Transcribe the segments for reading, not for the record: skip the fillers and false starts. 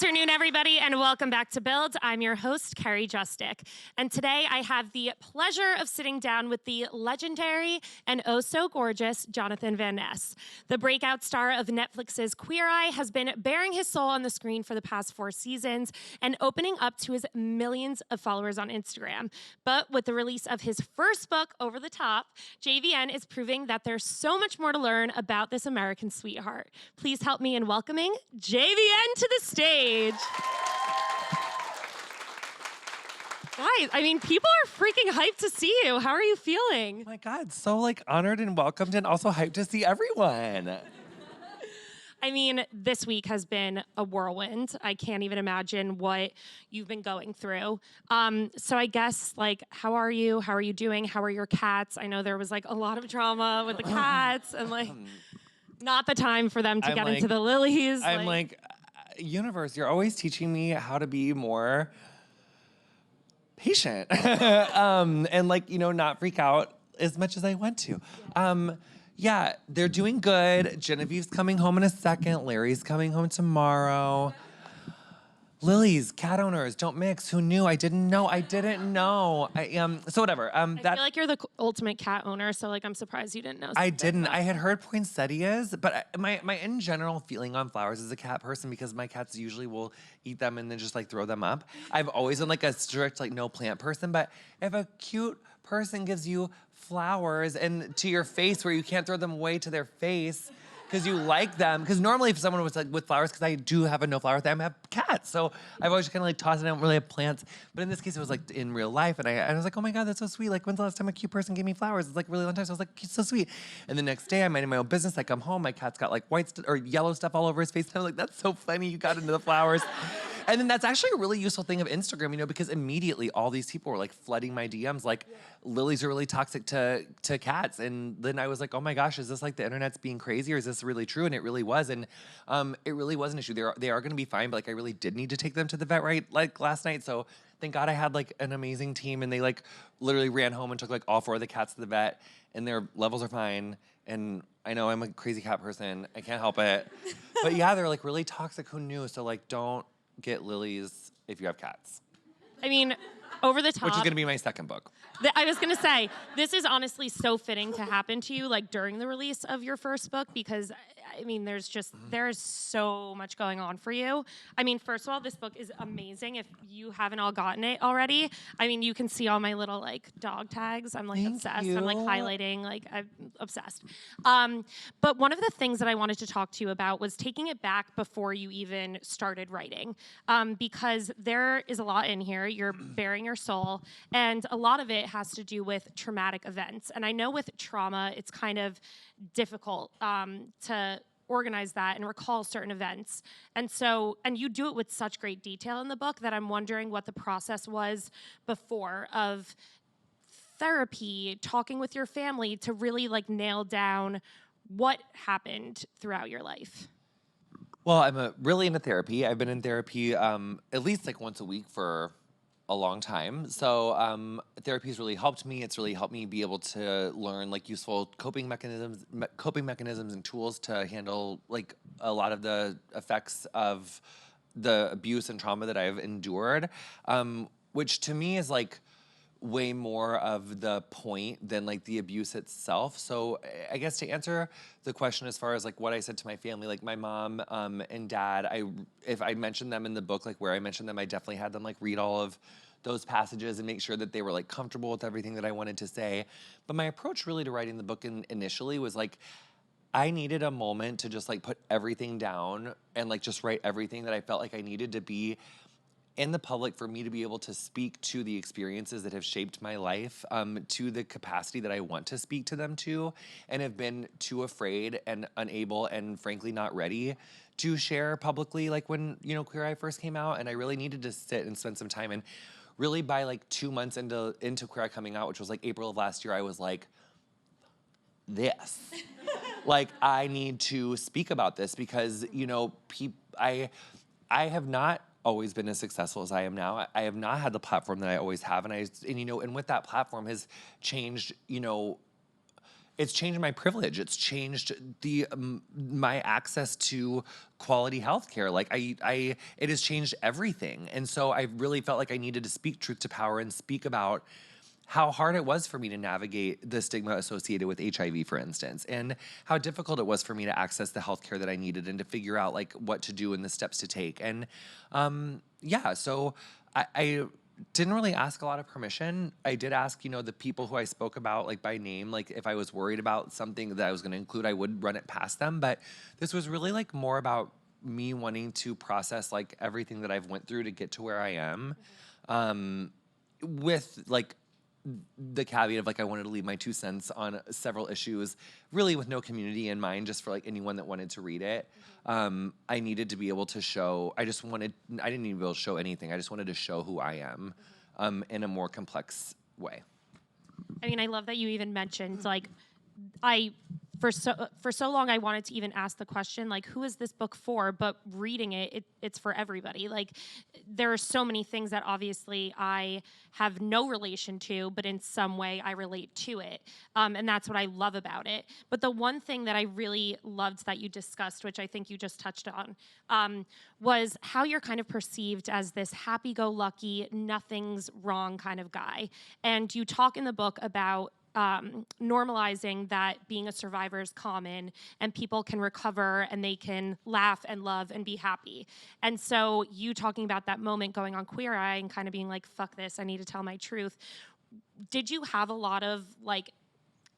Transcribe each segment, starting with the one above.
afternoon, everybody, and welcome back to Build. I'm your host, Carrie Justick, and today I have the pleasure of sitting down with the legendary and oh so gorgeous Jonathan Van Ness. The breakout star of Netflix's Queer Eye has been bearing his soul on the screen for the past 4 seasons and opening up to his millions of followers on Instagram. But with the release of his first book, Over the Top, JVN is proving that there's so much more to learn about this American sweetheart. Please help me in welcoming JVN to the stage. Guys, I mean, people are freaking hyped to see you. How are you feeling? Oh my God, so honored and welcomed and also hyped to see everyone. I mean, this week has been a whirlwind. I can't even imagine what you've been going through. So I guess, how are you? How are you doing? How are your cats? I know there was a lot of drama with the cats and not the time for them to get into the lilies. I'm universe, you're always teaching me how to be more patient and not freak out as much as I want to. Yeah, they're doing good. Genevieve's coming home in a second. Larry's coming home tomorrow. Lilies, cat owners, don't mix. Who knew? I didn't know. So whatever. I feel like you're the ultimate cat owner, so I'm surprised you didn't know. I didn't. I had heard poinsettias, but my in general feeling on flowers as a cat person, because my cats usually will eat them and then just throw them up. I've always been a strict no plant person, but if a cute person gives you flowers and to your face where you can't throw them away to their face, because you like them. Because normally if someone was with flowers, because I do have a no flower thing, I have cats. So I've always kind of tossed it. I don't really have plants. But in this case, it was in real life. And I was oh my God, that's so sweet. When's the last time a cute person gave me flowers? It's really long time. So I was it's so sweet. And the next day, I'm minding my own business. I come home, my cat's got white or yellow stuff all over his face. And I'm that's so funny. You got into the flowers. And then that's actually a really useful thing of Instagram, because immediately all these people were flooding my DMs, lilies are really toxic to cats. And then I was oh my gosh, is this the internet's being crazy, or is this really true? And it really was. And it really was an issue. They are going to be fine, but I really did need to take them to the vet last night. So thank God I had an amazing team, and they literally ran home and took all 4 of the cats to the vet, and their levels are fine. And I know I'm a crazy cat person. I can't help it. But yeah, they're really toxic. Who knew? So don't get lilies if you have cats. I mean, Over the Top, which is going to be my second book. I was going to say, this is honestly so fitting to happen to you during the release of your first book, because I mean, there's so much going on for you. I mean, first of all, this book is amazing. If you haven't all gotten it already, I mean, you can see all my little dog tags. I'm obsessed. You. I'm highlighting, I'm obsessed. But one of the things that I wanted to talk to you about was taking it back before you even started writing, because there is a lot in here. You're bearing your soul, and a lot of it has to do with traumatic events. And I know with trauma, it's kind of difficult to organize that and recall certain events. And you do it with such great detail in the book that I'm wondering what the process was before of therapy, talking with your family to really nail down what happened throughout your life. Well, I'm really into therapy. I've been in therapy at least once a week for a long time. So therapy has really helped me. It's really helped me be able to learn useful coping mechanisms and tools to handle a lot of the effects of the abuse and trauma that I've endured, which to me is way more of the point than the abuse itself. So I guess to answer the question as far as what I said to my family, my mom and dad, if I mentioned them in the book, where I mentioned them, I definitely had them read all of those passages and make sure that they were comfortable with everything that I wanted to say. But my approach really to writing the book initially was I needed a moment to just put everything down and just write everything that I felt I needed to be in the public, for me to be able to speak to the experiences that have shaped my life, to the capacity that I want to speak to them to, and have been too afraid and unable and frankly not ready to share publicly when, Queer Eye first came out. And I really needed to sit and spend some time. And really by 2 months into Queer Eye coming out, which was April of last year, I was this. I need to speak about this because, I have not always been as successful as I am now. I have not had the platform that I always have. And with that platform has changed, it's changed my privilege. It's changed my access to quality healthcare. Like it has changed everything. And so I really felt like I needed to speak truth to power and speak about how hard it was for me to navigate the stigma associated with HIV, for instance, and how difficult it was for me to access the healthcare that I needed and to figure out like what to do and the steps to take. And so I didn't really ask a lot of permission. I did ask, the people who I spoke about like by name, like if I was worried about something that I was going to include, I would run it past them. But this was really like more about me wanting to process like everything that I've went through to get to where I am, with like the caveat of like I wanted to leave my 2 cents on several issues, really with no community in mind, just for like anyone that wanted to read it. I needed to be able to show. I didn't even be able to show anything. I just wanted to show who I am, in a more complex way. I mean, I love that you even mentioned like for so long I wanted to even ask the question like, who is this book for? But reading it's for everybody. Like, there are so many things that obviously I have no relation to, but in some way I relate to it, and that's what I love about it. But the one thing that I really loved that you discussed, which I think you just touched on, was how you're kind of perceived as this happy-go-lucky, nothing's wrong kind of guy. And you talk in the book about normalizing that being a survivor is common and people can recover and they can laugh and love and be happy. And so you talking about that moment going on Queer Eye and kind of being like, fuck this, I need to tell my truth. Did you have a lot of like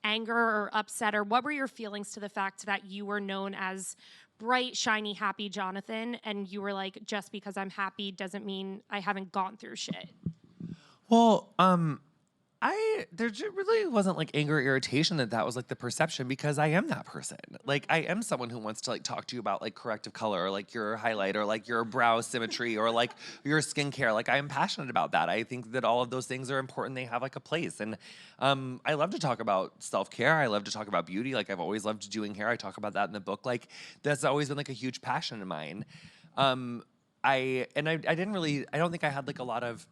anger or upset, or what were your feelings to the fact that you were known as bright, shiny, happy Jonathan, and you were like, just because I'm happy doesn't mean I haven't gone through shit? Well, there really wasn't like anger or irritation that was like the perception, because I am that person. Like, I am someone who wants to like talk to you about like corrective color or like your highlight or like your brow symmetry or like your skincare. Like, I am passionate about that. I think that all of those things are important. They have like a place. And I love to talk about self-care. I love to talk about beauty. Like, I've always loved doing hair. I talk about that in the book. Like, that's always been like a huge passion of mine. I don't think I had like a lot of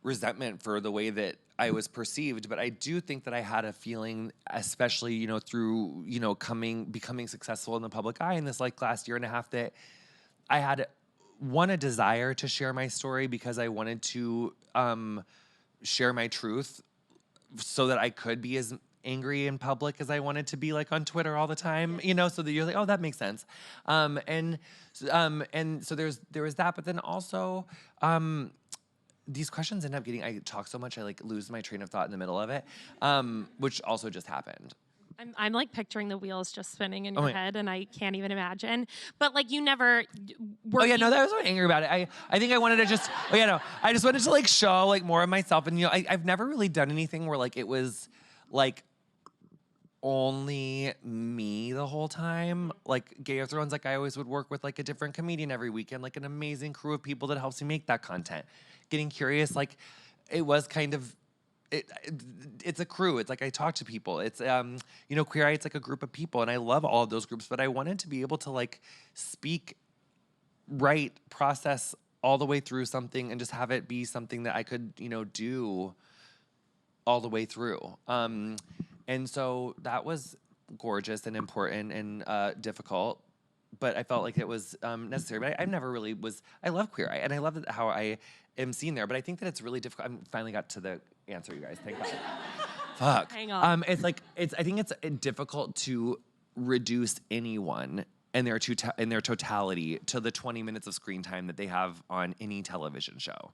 resentment for the way that I was perceived, but I do think that I had a feeling, especially, through, becoming successful in the public eye in this like last year and a half, that I had a desire to share my story because I wanted to share my truth so that I could be as angry in public as I wanted to be like on Twitter all the time, so that you're like, oh, that makes sense. And so there was that, but then also, these questions end up I talk so much, I like lose my train of thought in the middle of it, which also just happened. I'm like picturing the wheels just spinning in your head, and I can't even imagine. But like, you never were. Oh yeah, no, that was so angry about it. I think I wanted to just. Oh yeah, no, I just wanted to like show like more of myself, and I've never really done anything where like it was like only me the whole time. Like Game of Thrones, like I always would work with like a different comedian every weekend, like an amazing crew of people that helps me make that content. Getting Curious, like it was kind of, it's a crew. It's like I talk to people. It's Queer Eye, it's like a group of people, and I love all of those groups, but I wanted to be able to like speak, write, process all the way through something and just have it be something that I could, do all the way through. And so that was gorgeous and important and difficult, but I felt like it was necessary. But I never really was. I love Queer Eye, and I love how I am seen there. But I think that it's really difficult. I finally got to the answer, you guys. Thank God. Fuck. Hang on. I think it's difficult to reduce anyone in their totality to the 20 minutes of screen time that they have on any television show.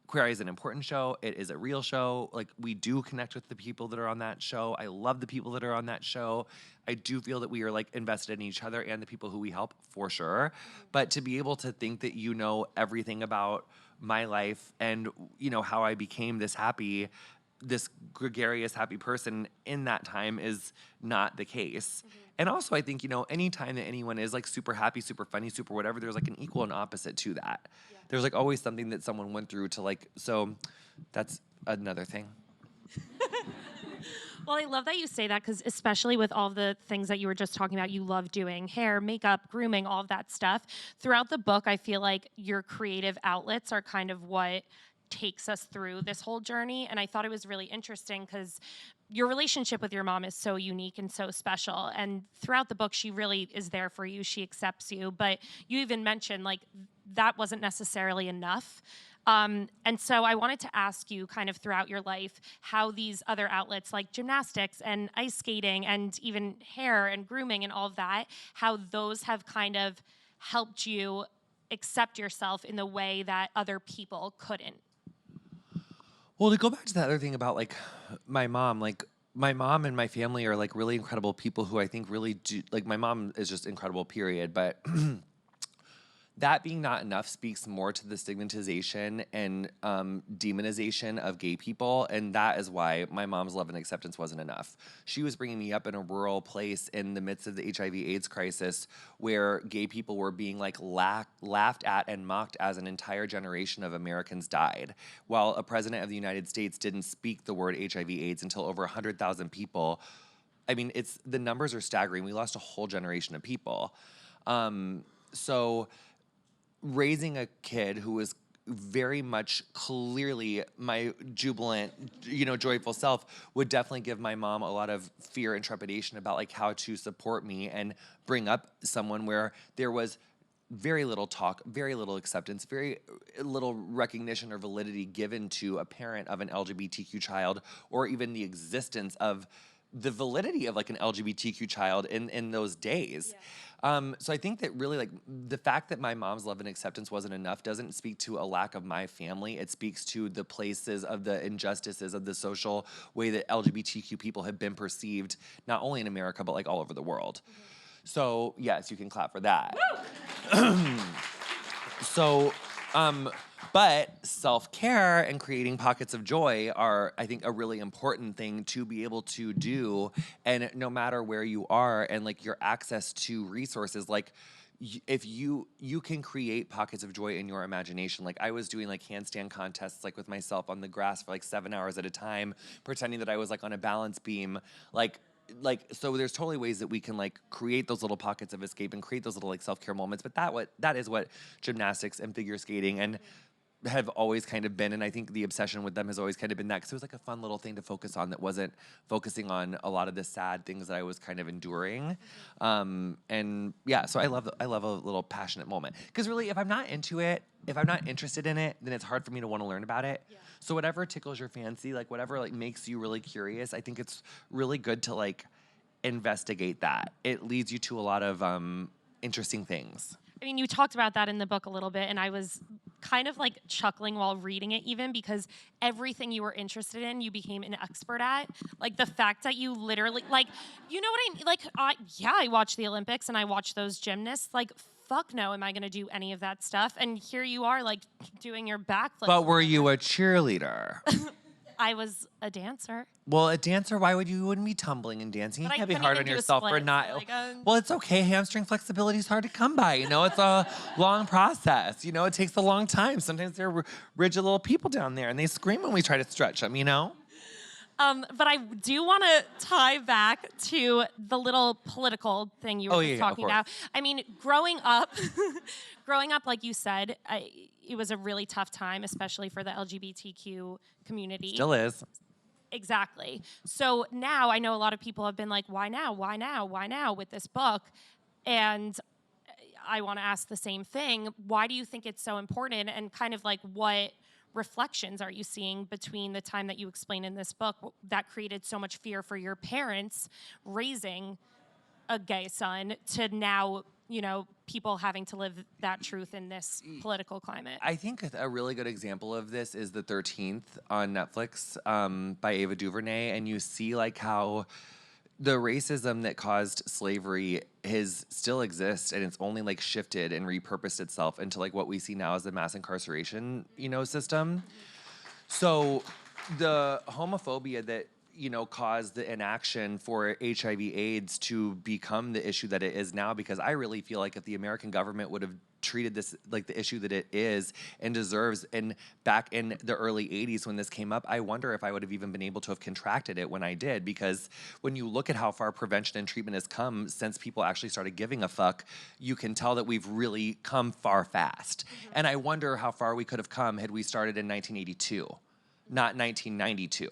Queer Eye is an important show. It is a real show. Like, we do connect with the people that are on that show. I love the people that are on that show. I do feel that we are like invested in each other and the people who we help, for sure. But to be able to think that you know everything about my life and how I became this gregarious, happy person in that time is not the case. And also, I think, any time that anyone is like super happy, super funny, super whatever, there's like an equal and opposite to that. Yeah. There's like always something that someone went through to like, so that's another thing. Well, I love that you say that, because especially with all the things that you were just talking about, you love doing hair, makeup, grooming, all of that stuff. Throughout the book, I feel like your creative outlets are kind of what takes us through this whole journey. And I thought it was really interesting because your relationship with your mom is so unique and so special. And throughout the book, she really is there for you. She accepts you. But you even mentioned like that wasn't necessarily enough. And so I wanted to ask you kind of throughout your life how these other outlets like gymnastics and ice skating and even hair and grooming and all of that, how those have kind of helped you accept yourself in the way that other people couldn't. Well, to go back to that other thing about like my mom and my family are like really incredible people who I think really do, like my mom is just incredible, period. But that being not enough speaks more to the stigmatization and demonization of gay people. And that is why my mom's love and acceptance wasn't enough. She was bringing me up in a rural place in the midst of the HIV/AIDS crisis where gay people were being like laughed at and mocked as an entire generation of Americans died, while a president of the United States didn't speak the word HIV/AIDS until over 100,000 people. I mean, the numbers are staggering. We lost a whole generation of people. So raising a kid who was very much clearly my jubilant, joyful self would definitely give my mom a lot of fear and trepidation about like how to support me and bring up someone where there was very little talk, very little acceptance, very little recognition or validity given to a parent of an LGBTQ child, or even the existence of the validity of like an LGBTQ child in those days. Yeah. So I think that really like the fact that my mom's love and acceptance wasn't enough doesn't speak to a lack of my family. It speaks to the places of the injustices of the social way that LGBTQ people have been perceived, not only in America, but like all over the world. Mm-hmm. So yes, you can clap for that. So, but self-care and creating pockets of joy are, I think, a really important thing to be able to do. And no matter where you are and like your access to resources, like if you can create pockets of joy in your imagination. Like I was doing like handstand contests like with myself on the grass for like 7 hours at a time, pretending that I was like on a balance beam, so there's totally ways that we can like create those little pockets of escape and create those little like self-care moments. But that is what gymnastics and figure skating and have always kind of been, and I think the obsession with them has always kind of been that, because it was like a fun little thing to focus on that wasn't focusing on a lot of the sad things that I was kind of enduring. And yeah, so I love a little passionate moment, because really, if I'm not into it, if I'm not interested in it, then it's hard for me to want to learn about it. Yeah. So whatever tickles your fancy, like whatever like makes you really curious, I think it's really good to like investigate that. It leads you to a lot of interesting things. I mean, you talked about that in the book a little bit, and I was kind of like chuckling while reading it, even because everything you were interested in, you became an expert at. Like the fact that you literally, like, you know what I mean? Like, I watch the Olympics and I watch those gymnasts. Like, fuck no, am I going to do any of that stuff? And here you are, like, doing your backflip. But were you a cheerleader? I was a dancer. Well, a dancer, you wouldn't be tumbling and dancing. You can't be hard on yourself for not. Like, well, it's okay. Hamstring flexibility is hard to come by. It's a long process. It takes a long time. Sometimes they're rigid little people down there, and they scream when we try to stretch them. But I do want to tie back to the little political thing you were talking about. I mean, growing up, like you said, it was a really tough time, especially for the LGBTQ community. Still is. Exactly. So now I know a lot of people have been like, why now? Why now? Why now with this book? And I want to ask the same thing. Why do you think it's so important? And kind of like what reflections are you seeing between the time that you explain in this book that created so much fear for your parents raising a gay son to now, people having to live that truth in this political climate? I think a really good example of this is The 13th on Netflix by Ava DuVernay. And you see like how the racism that caused slavery still exists, and it's only like shifted and repurposed itself into like what we see now as the mass incarceration, system. So the homophobia that caused the inaction for HIV/AIDS to become the issue that it is now, because I really feel like if the American government would have treated this like the issue that it is and deserves, and back in the early 80s when this came up, I wonder if I would have even been able to have contracted it when I did, because when you look at how far prevention and treatment has come since people actually started giving a fuck, you can tell that we've really come far fast. Mm-hmm. And I wonder how far we could have come had we started in 1982, not 1992.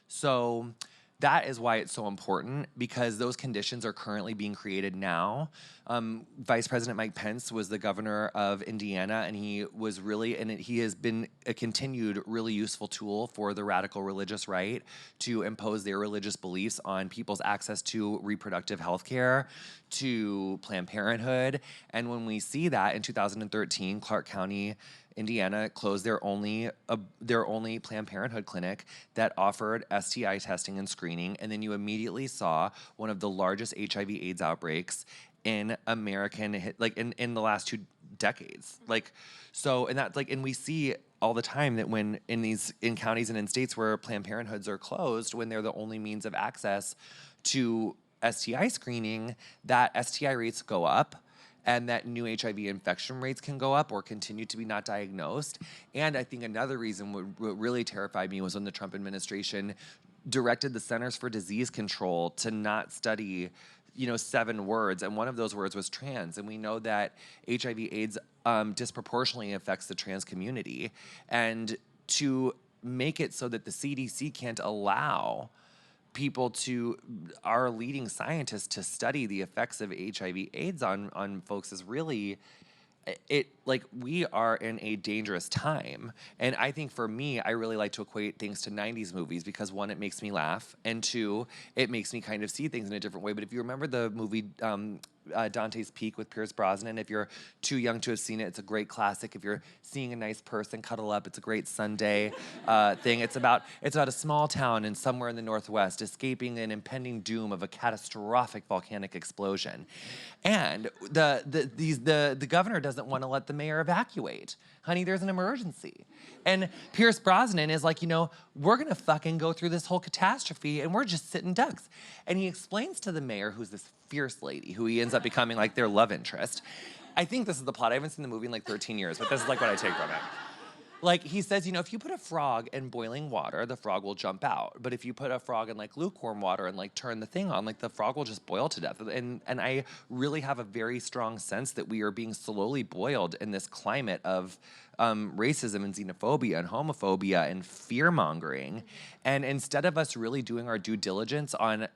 So that is why it's so important, because those conditions are currently being created now. Vice President Mike Pence was the governor of Indiana, and he was really, and he has been a continued really useful tool for the radical religious right to impose their religious beliefs on people's access to reproductive health care, to Planned Parenthood. And when we see that in 2013, Clark County, Indiana closed their only Planned Parenthood clinic that offered STI testing and screening, and then you immediately saw one of the largest HIV/AIDS outbreaks in in the last 2 decades. And we see all the time that when in counties and in states where Planned Parenthoods are closed, when they're the only means of access to STI screening, that STI rates go up, and that new HIV infection rates can go up or continue to be not diagnosed. And I think another reason what really terrified me was when the Trump administration directed the Centers for Disease Control to not study 7 words, and one of those words was trans. And we know that HIV/AIDS disproportionately affects the trans community. And to make it so that the CDC can't allow our leading scientists to study the effects of HIV/AIDS on folks is really, we are in a dangerous time. And I think for me, I really like to equate things to 90s movies because 1, it makes me laugh, and 2, it makes me kind of see things in a different way. But if you remember the movie Dante's Peak with Pierce Brosnan, if you're too young to have seen it, it's a great classic. If you're seeing a nice person cuddle up, it's a great Sunday thing. It's about a small town in somewhere in the Northwest escaping an impending doom of a catastrophic volcanic explosion. And the governor doesn't want to let the mayor evacuate. Honey, there's an emergency. And Pierce Brosnan is like, we're gonna fucking go through this whole catastrophe and we're just sitting ducks. And he explains to the mayor, who's this fierce lady, who he ends up becoming like their love interest. I think this is the plot. I haven't seen the movie in like 13 years, but this is like what I take from it. Like, he says, if you put a frog in boiling water, the frog will jump out. But if you put a frog in like lukewarm water and like turn the thing on, like the frog will just boil to death. And I really have a very strong sense that we are being slowly boiled in this climate of racism and xenophobia and homophobia and fear-mongering. And instead of us really doing our due diligence on,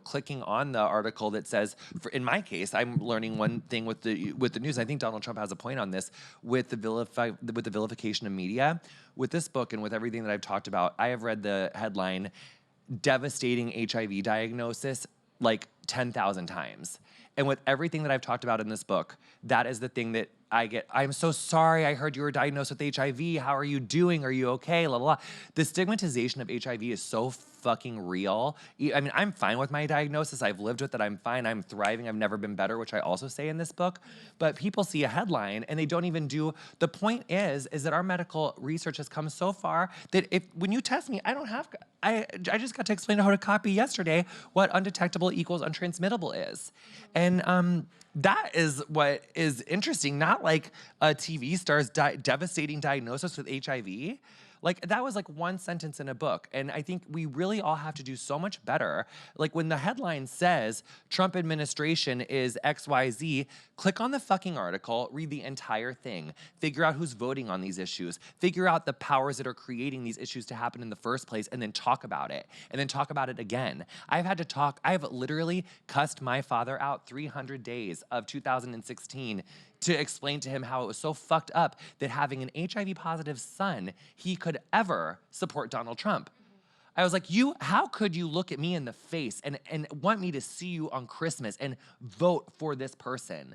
clicking on the article that says, in my case, I'm learning one thing with the news. I think Donald Trump has a point on this with the vilification of media. With this book and with everything that I've talked about, I have read the headline, "Devastating HIV Diagnosis," like 10,000 times. And with everything that I've talked about in this book, that is the thing that I get. I'm so sorry, I heard you were diagnosed with HIV. How are you doing? Are you okay? La, la, la. The stigmatization of HIV is so fucking real. I mean, I'm fine with my diagnosis. I've lived with it. I'm fine. I'm thriving. I've never been better, which I also say in this book. But people see a headline and they don't even do. The point is that our medical research has come so far that when you test me, I just got to explain how to copy yesterday what undetectable equals untransmittable is. And that is what is interesting, not like a TV star's devastating diagnosis with HIV. Like, that was like one sentence in a book. And I think we really all have to do so much better. Like, when the headline says Trump administration is XYZ, click on the fucking article, read the entire thing, figure out who's voting on these issues, figure out the powers that are creating these issues to happen in the first place, and then talk about it, and then talk about it again. I've literally cussed my father out 300 days of 2016 to explain to him how it was so fucked up that having an HIV positive son, he could ever support Donald Trump. I was like, how could you look at me in the face and want me to see you on Christmas and vote for this person?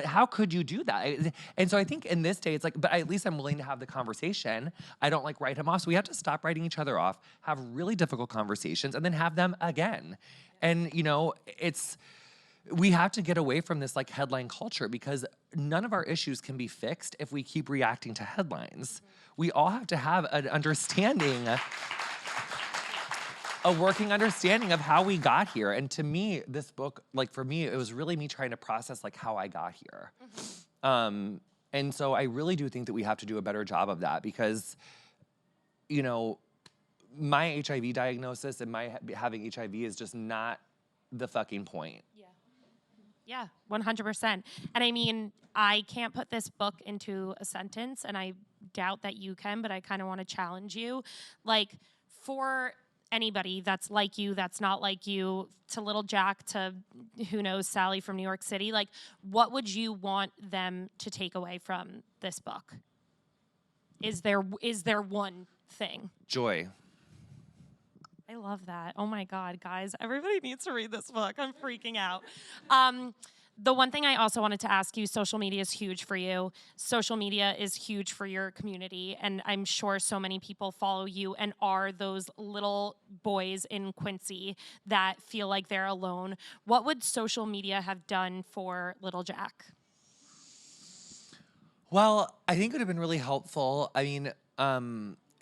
How could you do that? And so I think in this day, it's like, but at least I'm willing to have the conversation. I don't like write him off. So we have to stop writing each other off, have really difficult conversations, and then have them again. And, we have to get away from this like headline culture, because none of our issues can be fixed if we keep reacting to headlines. We all have to have an understanding, a working understanding of how we got here. And to me, this book, like, for me, it was really me trying to process like how I got here. And so I really do think that we have to do a better job of that, because, my HIV diagnosis and my having HIV is just not the fucking point. Yeah, 100%. And I mean, I can't put this book into a sentence, and I doubt that you can, but I kind of want to challenge you. Like, for anybody that's like you, that's not like you, to little Jack, to who knows, Sally from New York City, like what would you want them to take away from this book? Is there one thing? Joy. I love that. Oh my God, guys, everybody needs to read this book. I'm freaking out. The one thing I also wanted to ask you, social media is huge for you. Social media is huge for your community. And I'm sure so many people follow you and are those little boys in Quincy that feel like they're alone. What would social media have done for little Jack? Well, I think it would have been really helpful. I mean,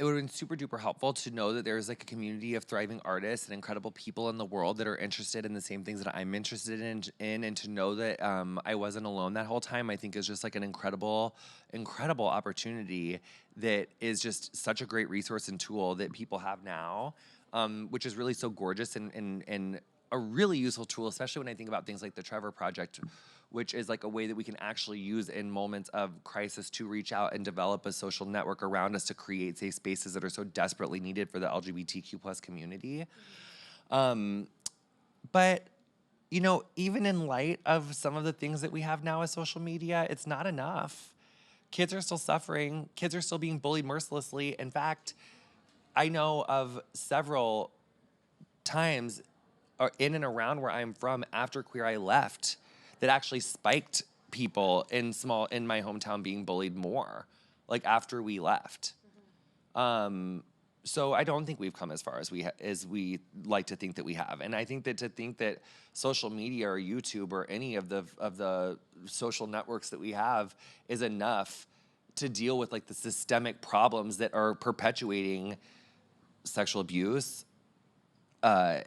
it would have been super duper helpful to know that there's like a community of thriving artists and incredible people in the world that are interested in the same things that I'm interested in and to know that I wasn't alone that whole time, I think is just like an incredible opportunity that is just such a great resource and tool that people have now, which is really so gorgeous and a really useful tool, especially when I think about things like the Trevor Project, which is like a way that we can actually use in moments of crisis to reach out and develop a social network around us to create safe spaces that are so desperately needed for the LGBTQ plus community. But, you know, even in light of some of the things that we have now as social media, it's not enough. Kids are still suffering. Kids are still being bullied mercilessly. In fact, I know of several times in and around where I'm from after Queer Eye left that actually spiked people in my hometown being bullied more, like after we left. So I don't think we've come as far as we like to think that we have. And I think that to think that social media or YouTube or any of the social networks that we have is enough to deal with like the systemic problems that are perpetuating sexual abuse, the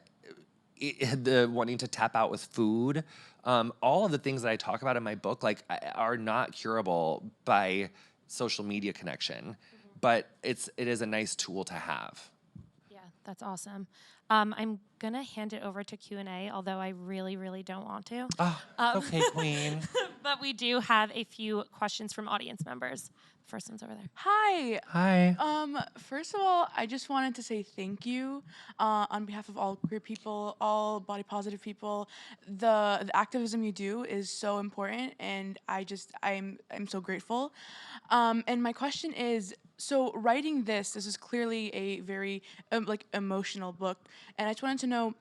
wanting to tap out with food, all of the things that I talk about in my book, like, are not curable by social media connection, but it is a nice tool to have. Yeah, that's awesome. I'm gonna hand it over to Q&A, although I really, really don't want to. Oh, okay, queen. But we do have a few questions from audience members. First one's over there. Hi. Hi. First of all, I just wanted to say thank you on behalf of all queer people, all body positive people. The activism you do is so important, and I'm so grateful. And my question is, so writing this is clearly a very like emotional book, and I just wanted to know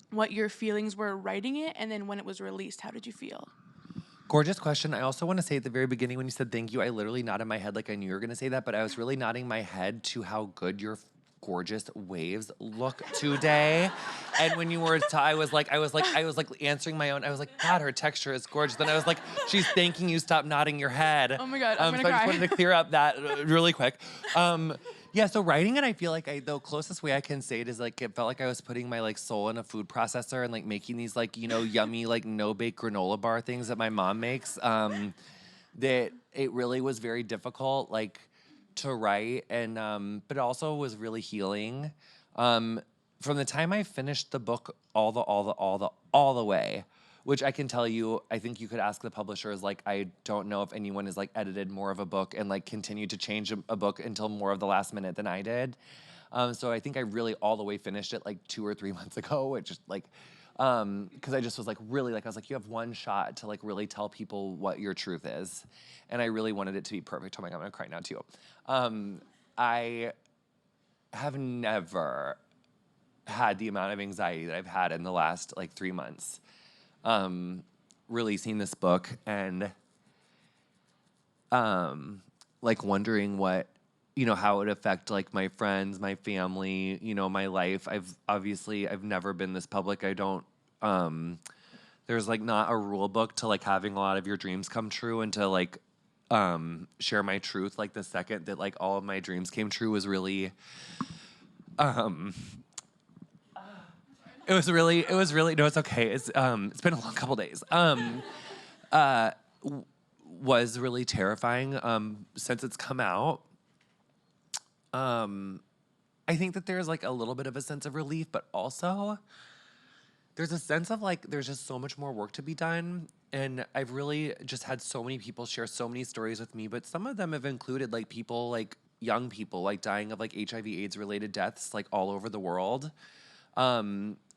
what your feelings were writing it, and then when it was released, how did you feel? Gorgeous question. I also want to say at the very beginning when you said thank you, I literally nodded my head like I knew you were going to say that, but I was really nodding my head to how good your gorgeous waves look today. And when you were, I was like answering my own. I was like, God, her texture is gorgeous. Then I was like, she's thanking you. Stop nodding your head. Oh my God, I'm gonna so cry. I just wanted to clear up that really quick. Yeah, so writing it, I feel like the closest way I can say it is like it felt like I was putting my like soul in a food processor and like making these like, you know, yummy like no-bake granola bar things that my mom makes. That it really was very difficult like to write, and but it also was really healing. From the time I finished the book all the way, which I can tell you, I think you could ask the publishers, like, I don't know if anyone has like edited more of a book and like continued to change a book until more of the last minute than I did. So I think I really all the way finished it like 2 or 3 months ago, which just like, because I just was like really like, I was like, you have one shot to like really tell people what your truth is. And I really wanted it to be perfect. Oh my God, I'm gonna cry now too. I have never had the amount of anxiety that I've had in the last like 3 months. Releasing this book and like wondering what, you know, how it would affect like my friends, my family, you know, my life. I've never been this public. I don't, there's like not a rule book to like having a lot of your dreams come true, and to like share my truth like the second that like all of my dreams came true was really it was really no, it's okay. It's been a long couple days. Was really terrifying since it's come out. I think that there's like a little bit of a sense of relief, but also there's a sense of like there's just so much more work to be done. And I've really just had so many people share so many stories with me, but some of them have included like people like young people like dying of like HIV/AIDS related deaths like all over the world,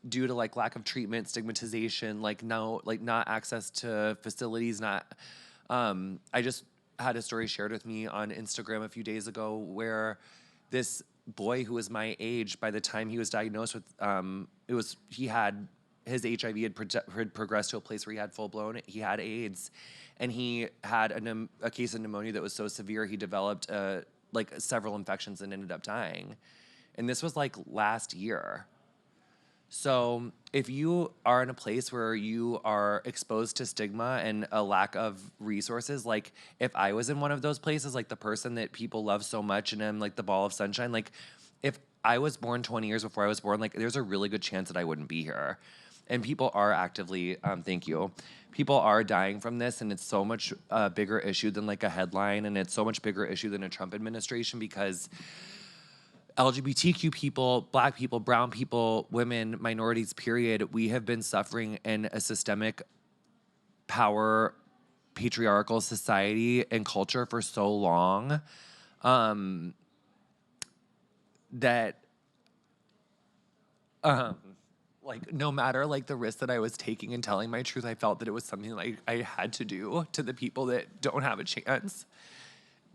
due to like lack of treatment, stigmatization, like not access to facilities. I just had a story shared with me on Instagram a few days ago where this boy who was my age, by the time he was diagnosed with, his HIV had progressed to a place where he had he had AIDS, and he had a case of pneumonia that was so severe he developed like several infections and ended up dying. And this was like last year. So if you are in a place where you are exposed to stigma and a lack of resources, like if I was in one of those places, like the person that people love so much and I'm like the ball of sunshine, like if I was born 20 years before I was born, like there's a really good chance that I wouldn't be here. And people are actively, thank you, people are dying from this, and it's so much bigger issue than like a headline, and it's so much bigger issue than a Trump administration, because LGBTQ people, Black people, brown people, women, minorities, period, we have been suffering in a systemic power, patriarchal society and culture for so long that like no matter like the risk that I was taking and telling my truth, I felt that it was something like I had to do to the people that don't have a chance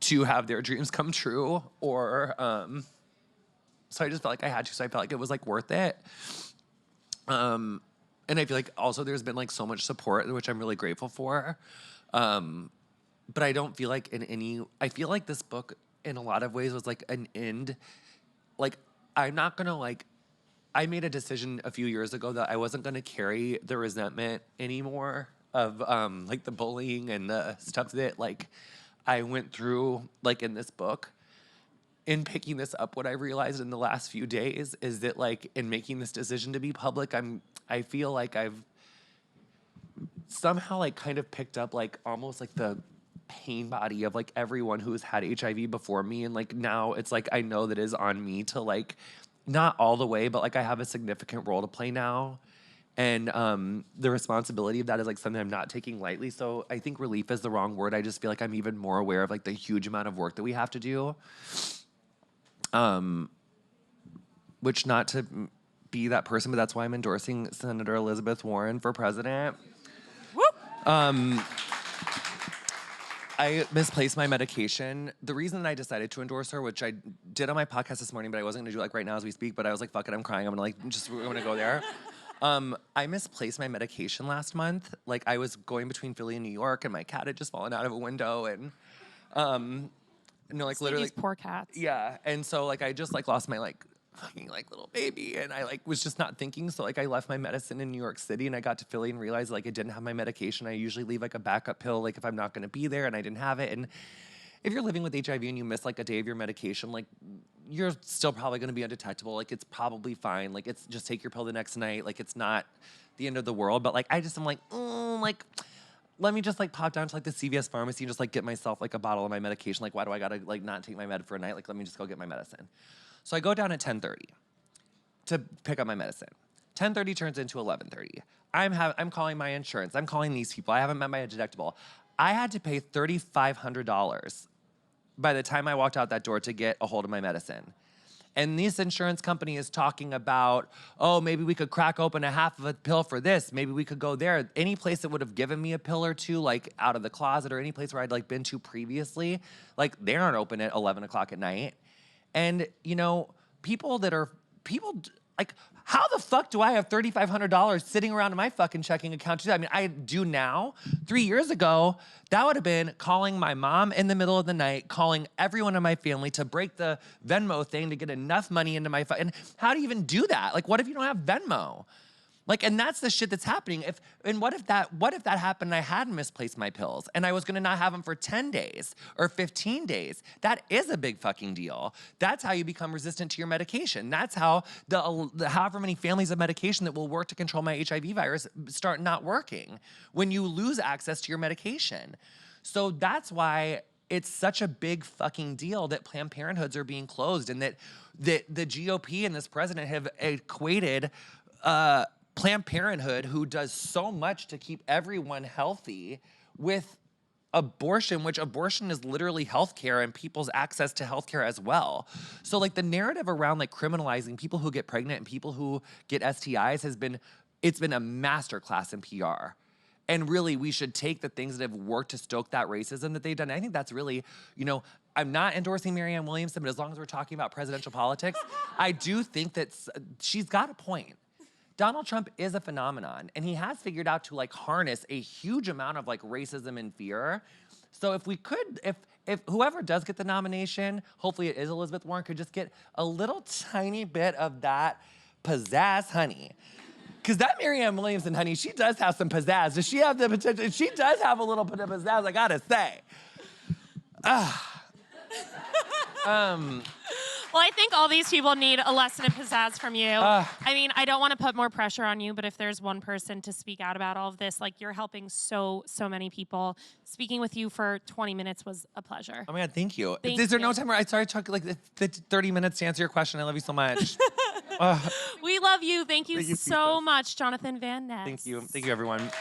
to have their dreams come true, or so I just felt like I had to. So I felt like it was like worth it. And I feel like also there's been like so much support, which I'm really grateful for. But I don't feel like I feel like this book in a lot of ways was like an end. Like I'm not gonna like, I made a decision a few years ago that I wasn't gonna carry the resentment anymore of like the bullying and the stuff that like I went through like in this book. In picking this up, what I realized in the last few days is that like in making this decision to be public, I feel like I've somehow like kind of picked up like almost like the pain body of like everyone who's had HIV before me. And like now it's like I know that it is on me to like, not all the way, but like I have a significant role to play now. And the responsibility of that is like something I'm not taking lightly. So I think relief is the wrong word. I just feel like I'm even more aware of like the huge amount of work that we have to do. Which, not to be that person, but that's why I'm endorsing Senator Elizabeth Warren for president. Whoop. I misplaced my medication. The reason that I decided to endorse her, which I did on my podcast this morning, but I wasn't gonna do like right now as we speak, but I was like, fuck it, I'm crying. I'm gonna go there. I misplaced my medication last month. Like I was going between Philly and New York, and my cat had just fallen out of a window, and no, like literally These poor cats. Yeah, and so like I just like lost my like fucking like little baby, and I like was just not thinking. So like I left my medicine in New York City, and I got to Philly and realized like I didn't have my medication. I usually leave like a backup pill like if I'm not gonna be there, and I didn't have it. And if you're living with HIV and you miss like a day of your medication, like you're still probably gonna be undetectable. Like it's probably fine. Like it's just take your pill the next night. Like it's not the end of the world. But like I just am like, like let me just like pop down to like the CVS pharmacy and just like get myself like a bottle of my medication. Like why do I gotta like not take my med for a night? Like let me just go get my medicine. So I go down at 10:30 to pick up my medicine. 10:30 turns into 11:30. I'm calling my insurance. I'm calling these people. I haven't met my deductible. I had to pay $3,500 by the time I walked out that door to get a hold of my medicine. And this insurance company is talking about, oh, maybe we could crack open a half of a pill for this. Maybe we could go there. Any place that would have given me a pill or two, like out of the closet, or any place where I'd like been to previously, like they aren't open at 11 o'clock at night. And, you know, like, how the fuck do I have $3,500 sitting around in my fucking checking account to do that? I mean, I do now. 3 years ago, that would have been calling my mom in the middle of the night, calling everyone in my family to break the Venmo thing to get enough money into my and how do you even do that? Like, what if you don't have Venmo? Like, and that's the shit that's happening. What if that happened and I hadn't misplaced my pills and I was gonna not have them for 10 days or 15 days? That is a big fucking deal. That's how you become resistant to your medication. That's how the however many families of medication that will work to control my HIV virus start not working when you lose access to your medication. So that's why it's such a big fucking deal that Planned Parenthoods are being closed, and that the GOP and this president have equated Planned Parenthood, who does so much to keep everyone healthy, with abortion, which abortion is literally healthcare and people's access to healthcare as well. So like the narrative around like criminalizing people who get pregnant and people who get STIs it's been a masterclass in PR. And really, we should take the things that have worked to stoke that racism that they've done. I think that's really, I'm not endorsing Marianne Williamson, but as long as we're talking about presidential politics, I do think that she's got a point. Donald Trump is a phenomenon, and he has figured out to like harness a huge amount of like racism and fear. So if we could, if whoever does get the nomination, hopefully it is Elizabeth Warren, could just get a little tiny bit of that pizzazz, honey. Because that Marianne Williamson, honey, she does have some pizzazz. Does she have the potential? She does have a little bit of pizzazz, I gotta say. Well, I think all these people need a lesson in pizzazz from you. I mean, I don't want to put more pressure on you, but if there's one person to speak out about all of this, like you're helping so many people. Speaking with you for 20 minutes was a pleasure. Oh my God, thank you. Thank Is there you. no time where I started talking like 30 minutes to answer your question? I love you so much. We love you. Thank you Thank you, so Pizza. much, Jonathan Van Ness. Thank you. Thank you, everyone.